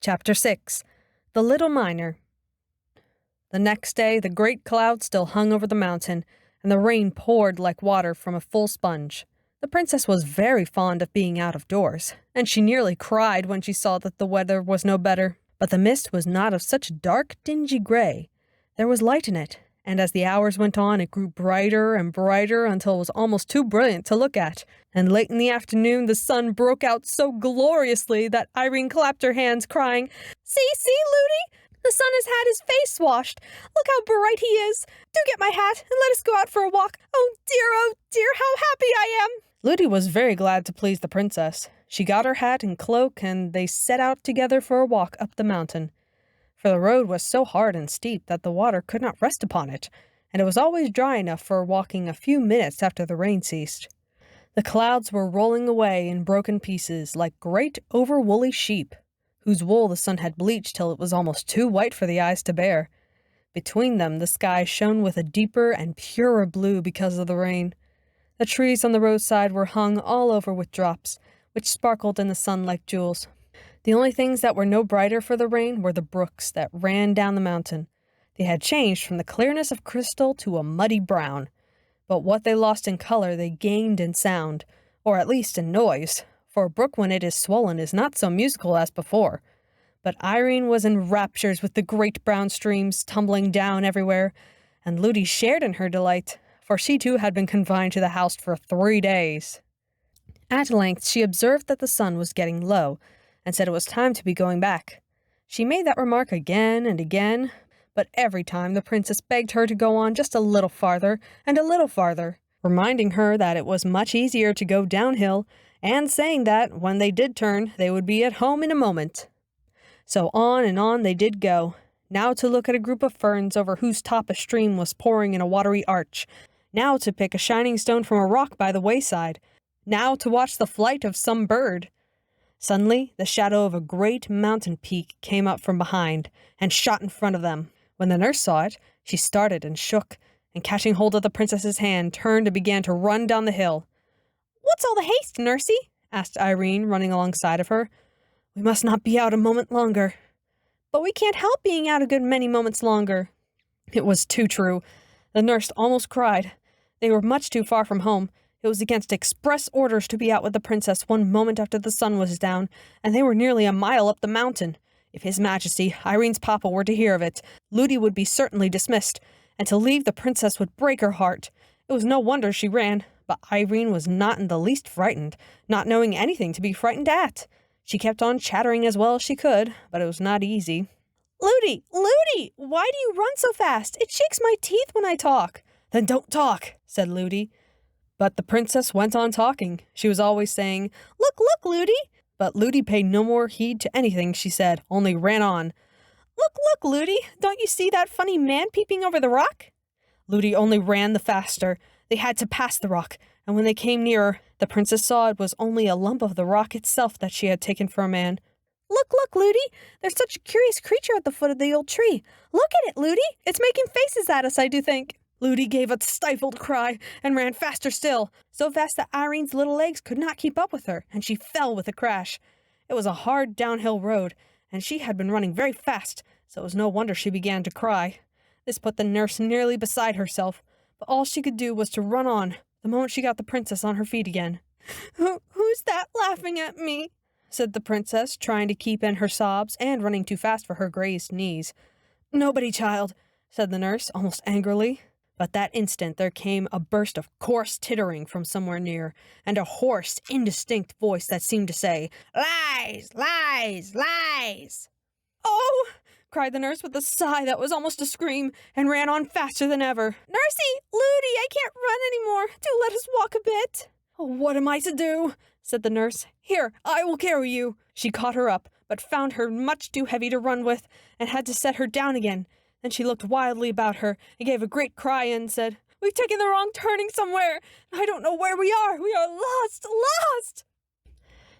Chapter 6. The Little Miner. The next day, the great cloud still hung over the mountain, and the rain poured like water from a full sponge. The princess was very fond of being out of doors, and she nearly cried when she saw that the weather was no better. But the mist was not of such dark, dingy gray. There was light in it, and as the hours went on, it grew brighter and brighter until it was almost too brilliant to look at. And late in the afternoon, the sun broke out so gloriously that Irene clapped her hands, crying, See, Ludi! The sun has had his face washed. Look how bright he is. Do get my hat and let us go out for a walk. Oh dear, how happy I am. Ludi was very glad to please the princess. She got her hat and cloak, and they set out together for a walk up the mountain. For the road was so hard and steep that the water could not rest upon it, and it was always dry enough for walking a few minutes after the rain ceased. The clouds were rolling away in broken pieces like great over-woolly sheep, whose wool the sun had bleached till it was almost too white for the eyes to bear. Between them the sky shone with a deeper and purer blue because of the rain. The trees on the roadside were hung all over with drops, which sparkled in the sun like jewels. The only things that were no brighter for the rain were the brooks that ran down the mountain. They had changed from the clearness of crystal to a muddy brown. But what they lost in color they gained in sound, or at least in noise, for a brook when it is swollen is not so musical as before. But Irene was in raptures with the great brown streams tumbling down everywhere, and Ludi shared in her delight, for she too had been confined to the house for 3 days. At length she observed that the sun was getting low, and said it was time to be going back. She made that remark again and again, but every time the princess begged her to go on just a little farther and a little farther, reminding her that it was much easier to go downhill, and saying that, when they did turn, they would be at home in a moment. So on and on they did go, now to look at a group of ferns over whose top a stream was pouring in a watery arch, now to pick a shining stone from a rock by the wayside, now to watch the flight of some bird. Suddenly, the shadow of a great mountain peak came up from behind, and shot in front of them. When the nurse saw it, she started and shook, and catching hold of the princess's hand, turned and began to run down the hill. "What's all the haste, Nursey?" asked Irene, running alongside of her. "We must not be out a moment longer." "But we can't help being out a good many moments longer." It was too true. The nurse almost cried. They were much too far from home. It was against express orders to be out with the princess 1 moment after the sun was down, and they were nearly a mile up the mountain. If His Majesty, Irene's papa, were to hear of it, Ludi would be certainly dismissed, and to leave the princess would break her heart. It was no wonder she ran, but Irene was not in the least frightened, not knowing anything to be frightened at. She kept on chattering as well as she could, but it was not easy. Ludi, why do you run so fast? It shakes my teeth when I talk." "Then don't talk," said Ludi. But the princess went on talking. She was always saying, Look, Ludi." But Ludi paid no more heed to anything she said, only ran on. Look, Ludi, don't you see that funny man peeping over the rock?" Ludi only ran the faster. They had to pass the rock, and when they came nearer, the princess saw it was only a lump of the rock itself that she had taken for a man. Look, Ludi, there's such a curious creature at the foot of the old tree. Look at it, Ludi. It's making faces at us, I do think." Ludi gave a stifled cry and ran faster still, so fast that Irene's little legs could not keep up with her, and she fell with a crash. It was a hard downhill road, and she had been running very fast, so it was no wonder she began to cry. This put the nurse nearly beside herself, but all she could do was to run on, the moment she got the princess on her feet again. Who's that laughing at me?" said the princess, trying to keep in her sobs and running too fast for her grazed knees. "Nobody, child," said the nurse, almost angrily. But that instant there came a burst of coarse tittering from somewhere near, and a hoarse, indistinct voice that seemed to say, "Lies, lies, lies!" "Oh!" cried the nurse with a sigh that was almost a scream, and ran on faster than ever. "Nursey! Ludi! I can't run any more! Do let us walk a bit!" "Oh, what am I to do?" said the nurse. "Here, I will carry you." She caught her up, but found her much too heavy to run with, and had to set her down again. Then she looked wildly about her, and gave a great cry, and said, "We've taken the wrong turning somewhere. I don't know where we are. We are lost!"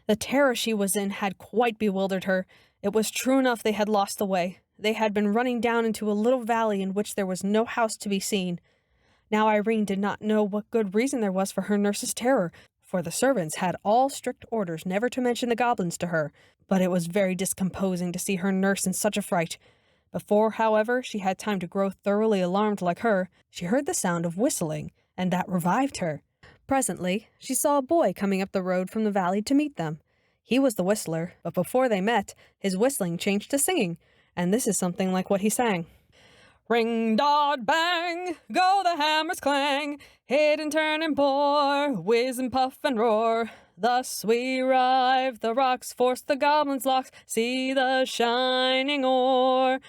The terror she was in had quite bewildered her. It was true enough they had lost the way. They had been running down into a little valley in which there was no house to be seen. Now Irene did not know what good reason there was for her nurse's terror, for the servants had all strict orders never to mention the goblins to her, but it was very discomposing to see her nurse in such a fright. Before, however, she had time to grow thoroughly alarmed like her, she heard the sound of whistling, and that revived her. Presently, she saw a boy coming up the road from the valley to meet them. He was the whistler, but before they met, his whistling changed to singing, and this is something like what he sang. Ring, dod, bang, go the hammers clang, hit and turn and bore, whiz and puff and roar. Thus we rive the rocks, force the goblins' locks, see the shining ore.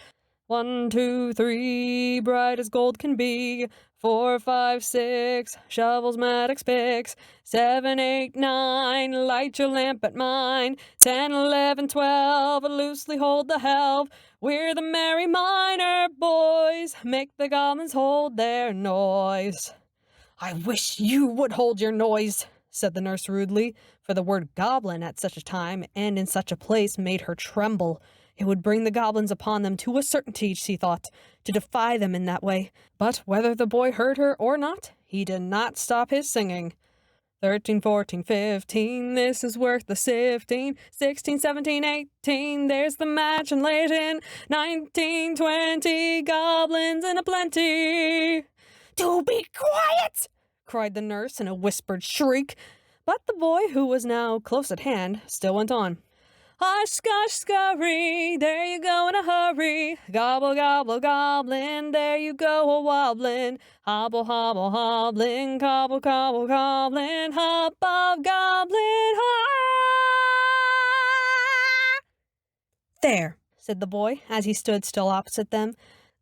1, 2, 3, bright as gold can be. 4, 5, 6, shovels, mattocks, picks. 7, 8, 9, light your lamp at mine. 10, 11, 12, loosely hold the helve. We're the merry miner boys, make the goblins hold their noise. I wish you would hold your noise, said the nurse rudely, for the word goblin at such a time and in such a place made her tremble. It would bring the goblins upon them to a certainty, she thought, to defy them in that way. But whether the boy heard her or not, he did not stop his singing. 13, 14, 15, this is worth the sifting. 16, 17, 18, there's the match and laid in. 19, 20, goblins in a plenty. Do be quiet, cried the nurse in a whispered shriek. But the boy, who was now close at hand, still went on. Hush, gosh, scurry, there you go in a hurry. Gobble, gobble, goblin, there you go a-wobbling. Hobble, hobble, hobbling, cobble, cobble, goblin, hop of goblin, ha! There, said the boy, as he stood still opposite them.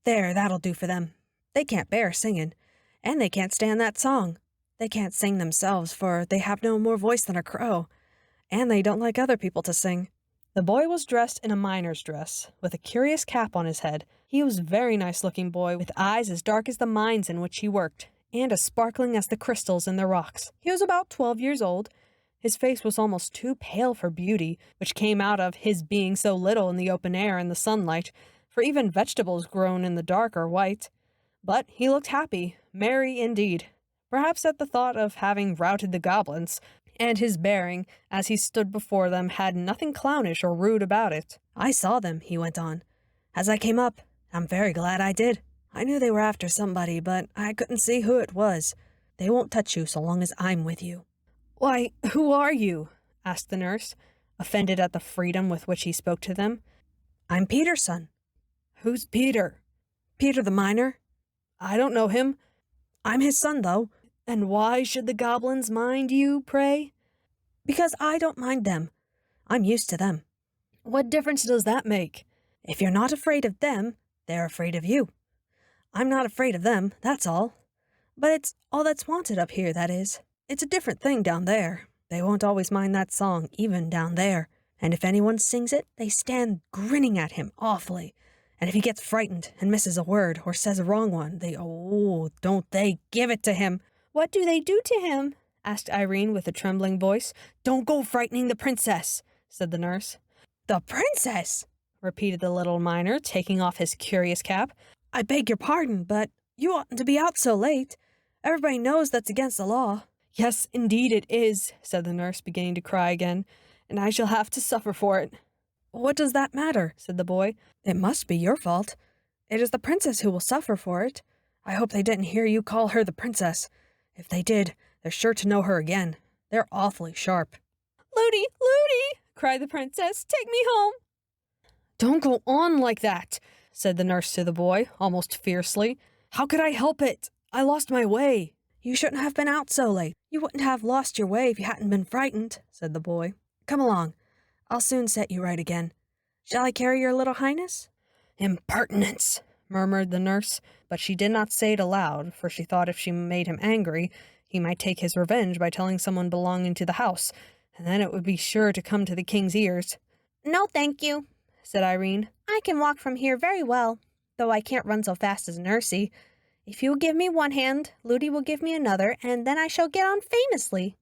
There, that'll do for them. They can't bear singing, and they can't stand that song. They can't sing themselves, for they have no more voice than a crow, and they don't like other people to sing. The boy was dressed in a miner's dress, with a curious cap on his head. He was a very nice-looking boy, with eyes as dark as the mines in which he worked, and as sparkling as the crystals in the rocks. He was about 12 years old. His face was almost too pale for beauty, which came out of his being so little in the open air and the sunlight, for even vegetables grown in the dark are white. But he looked happy, merry indeed, perhaps at the thought of having routed the goblins, and his bearing, as he stood before them, had nothing clownish or rude about it. I saw them, he went on, as I came up. I'm very glad I did. I knew they were after somebody, but I couldn't see who it was. They won't touch you so long as I'm with you. Why, who are you? Asked the nurse, offended at the freedom with which he spoke to them. I'm Peter's son. Who's Peter? Peter the miner. I don't know him. I'm his son, though. And why should the goblins mind you, pray? Because I don't mind them. I'm used to them. What difference does that make? If you're not afraid of them, they're afraid of you. I'm not afraid of them, that's all. But it's all that's wanted up here, that is. It's a different thing down there. They won't always mind that song, even down there. And if anyone sings it, they stand grinning at him awfully. And if he gets frightened and misses a word or says a wrong one, don't they give it to him. What do they do to him? Asked Irene with a trembling voice. Don't go frightening the princess, said the nurse. The princess? Repeated the little miner, taking off his curious cap. I beg your pardon, but you oughtn't to be out so late. Everybody knows that's against the law. Yes, indeed it is, said the nurse, beginning to cry again, and I shall have to suffer for it. What does that matter? Said the boy. It must be your fault. It is the princess who will suffer for it. I hope they didn't hear you call her the princess. If they did, they're sure to know her again. They're awfully sharp. Ludi, Ludi, cried the princess, take me home. Don't go on like that, said the nurse to the boy, almost fiercely. How could I help it? I lost my way. You shouldn't have been out so late. You wouldn't have lost your way if you hadn't been frightened, said the boy. Come along. I'll soon set you right again. Shall I carry your little highness? Impertinence, murmured the nurse, but she did not say it aloud, for she thought if she made him angry, he might take his revenge by telling someone belonging to the house, and then it would be sure to come to the king's ears. No, thank you, said Irene. I can walk from here very well, though I can't run so fast as Nursey. If you will give me one hand, Ludi will give me another, and then I shall get on famously.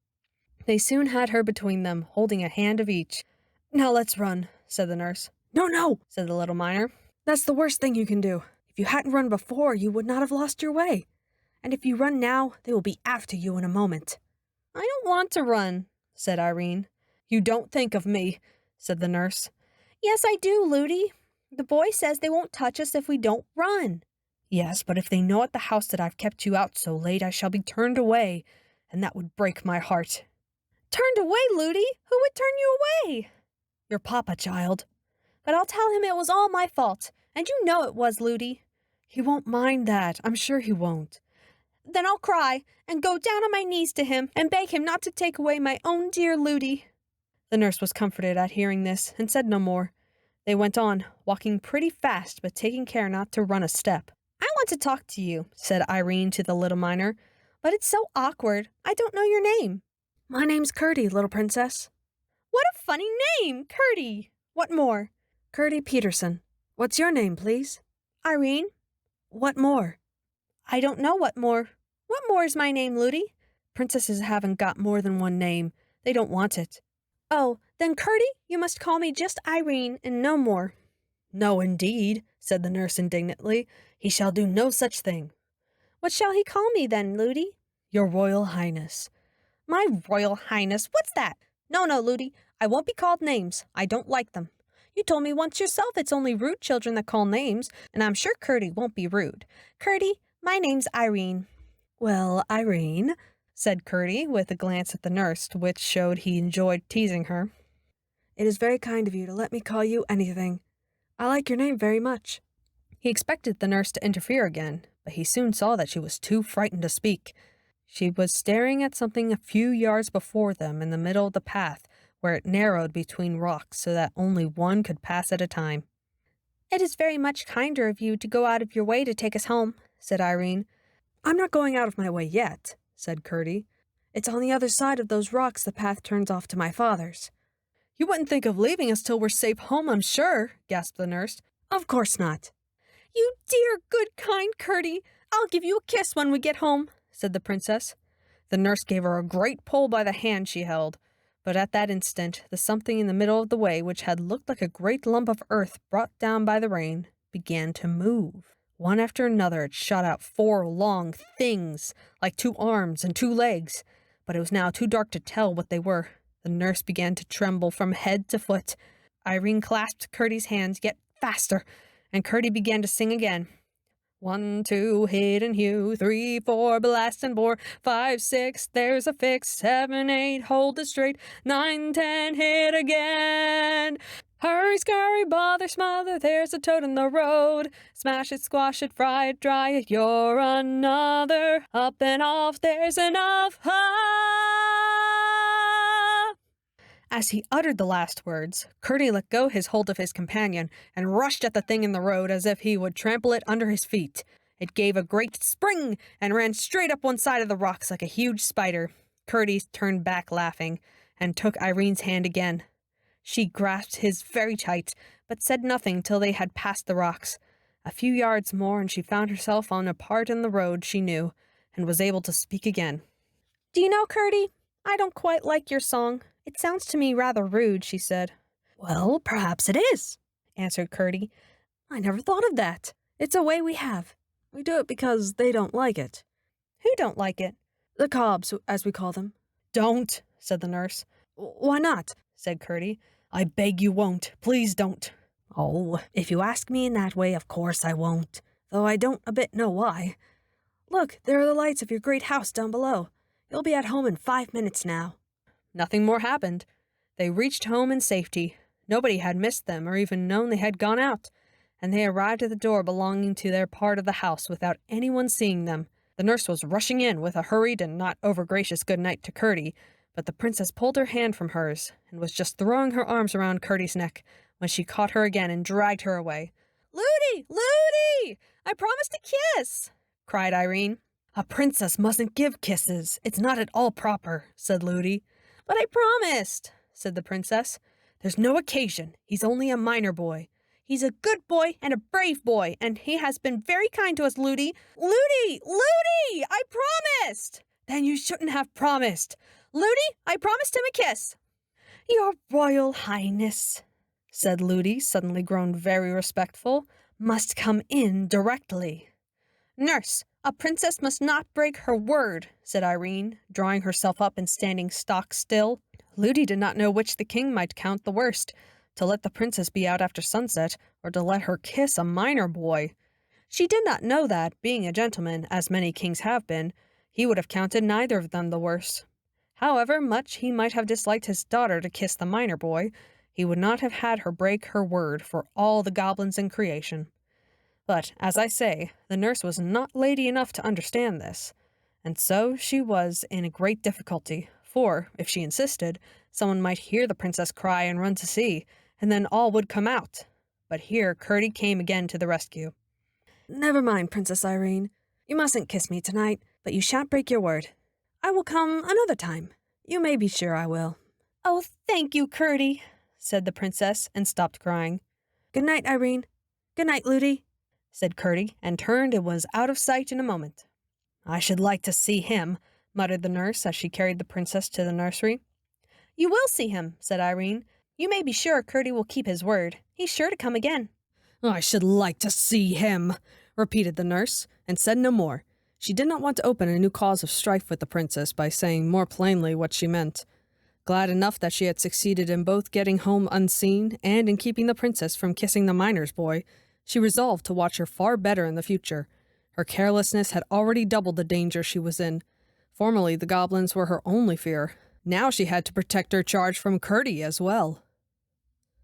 They soon had her between them, holding a hand of each. Now let's run, said the nurse. No, said the little miner. That's the worst thing you can do. If you hadn't run before, you would not have lost your way. And if you run now, they will be after you in a moment. I don't want to run, said Irene. You don't think of me, said the nurse. Yes, I do, Ludi. The boy says they won't touch us if we don't run. Yes, but if they know at the house that I've kept you out so late, I shall be turned away, and that would break my heart. Turned away, Ludi? Who would turn you away? Your papa, child. But I'll tell him it was all my fault, and you know it was, Ludi. He won't mind that. I'm sure he won't. Then I'll cry, and go down on my knees to him, and beg him not to take away my own dear Ludi. The nurse was comforted at hearing this, and said no more. They went on, walking pretty fast, but taking care not to run a step. I want to talk to you, said Irene to the little miner, but it's so awkward. I don't know your name. My name's Curdy, little princess. What a funny name, Curdy. What more? Curdy Peterson. What's your name, please? Irene. What more? I don't know what more. What more is my name, Ludi? Princesses haven't got more than one name. They don't want it. Oh, then Curdy, you must call me just Irene and no more. No, indeed, said the nurse indignantly. He shall do no such thing. What shall he call me then, Ludi? Your Royal Highness. My Royal Highness? What's that? No, Ludi, I won't be called names. I don't like them. You told me once yourself it's only rude children that call names, and I'm sure Curdy won't be rude. Curdy, my name's Irene. Well, Irene, said Curdy, with a glance at the nurse, which showed he enjoyed teasing her. It is very kind of you to let me call you anything. I like your name very much. He expected the nurse to interfere again, but he soon saw that she was too frightened to speak. She was staring at something a few yards before them in the middle of the path, where it narrowed between rocks so that only one could pass at a time. It is very much kinder of you to go out of your way to take us home, said Irene. I'm not going out of my way yet, said Curdy. It's on the other side of those rocks the path turns off to my father's. You wouldn't think of leaving us till we're safe home, I'm sure, gasped the nurse. Of course not. You dear, good, kind Curdy. I'll give you a kiss when we get home, said the princess. The nurse gave her a great pull by the hand she held, but at that instant the something in the middle of the way, which had looked like a great lump of earth brought down by the rain, began to move. One after another it shot out 4 long things, like 2 arms and 2 legs, but it was now too dark to tell what they were. The nurse began to tremble from head to foot. Irene clasped Curdy's hands yet faster, and Curdy began to sing again. 1, 2, hit and hew, 3, 4, blast and bore, 5, 6, there's a fix, 7, 8, hold it straight, 9, 10, hit again. Hurry, scurry, bother, smother, there's a toad in the road. Smash it, squash it, fry it, dry it, you're another. Up and off, there's enough. Ah! As he uttered the last words, Curdy let go his hold of his companion and rushed at the thing in the road as if he would trample it under his feet. It gave a great spring and ran straight up one side of the rocks like a huge spider. Curdy turned back laughing and took Irene's hand again. She grasped his very tight, but said nothing till they had passed the rocks. A few yards more and she found herself on a part in the road she knew, and was able to speak again. Do you know, Curdy, I don't quite like your song. It sounds to me rather rude, she said. Well, perhaps it is, answered Curdy. I never thought of that. It's a way we have. We do it because they don't like it. Who don't like it? The Cobbs, as we call them. Don't, said the nurse. Why not? Said Curdy. I beg you won't. Please don't. Oh, if you ask me in that way, of course I won't, though I don't a bit know why. Look, there are the lights of your great house down below. You'll be at home in 5 minutes now. Nothing more happened. They reached home in safety. Nobody had missed them or even known they had gone out, and they arrived at the door belonging to their part of the house without anyone seeing them. The nurse was rushing in with a hurried and not over-gracious good night to Curdy, but the princess pulled her hand from hers and was just throwing her arms around Curdy's neck when she caught her again and dragged her away. Ludi! Ludi! I promised a kiss! Cried Irene. A princess mustn't give kisses. It's not at all proper, said Ludi. But I promised, said the princess. There's no occasion. He's only a minor boy. He's a good boy and a brave boy, and he has been very kind to us, Ludi. Ludi! Ludi! I promised! Then you shouldn't have promised. Ludi, I promised him a kiss. Your Royal Highness, said Ludi, suddenly grown very respectful, must come in directly. Nurse, A princess must not break her word, said Irene, drawing herself up and standing stock still. Ludi did not know which the king might count the worst, to let the princess be out after sunset, or to let her kiss a minor boy. She did not know that, being a gentleman, as many kings have been, he would have counted neither of them the worse. However much he might have disliked his daughter to kiss the minor boy, he would not have had her break her word for all the goblins in creation. But, as I say, the nurse was not lady enough to understand this, and so she was in a great difficulty, for, if she insisted, someone might hear the princess cry and run to see, and then all would come out. But here Curdie came again to the rescue. Never mind, Princess Irene. You mustn't kiss me tonight, but you shan't break your word. I will come another time. You may be sure I will. Oh, thank you, Curdie, said the princess, and stopped crying. Good night, Irene. Good night, Ludi, said Curdie, and turned and was out of sight in a moment. I should like to see him, muttered the nurse as she carried the princess to the nursery. You will see him, said Irene. You may be sure Curdie will keep his word. He's sure to come again. I should like to see him, repeated the nurse, and said no more. She did not want to open a new cause of strife with the princess by saying more plainly what she meant. Glad enough that she had succeeded in both getting home unseen and in keeping the princess from kissing the miner's boy, she resolved to watch her far better in the future. Her carelessness had already doubled the danger she was in. Formerly the goblins were her only fear. Now she had to protect her charge from Curdie as well.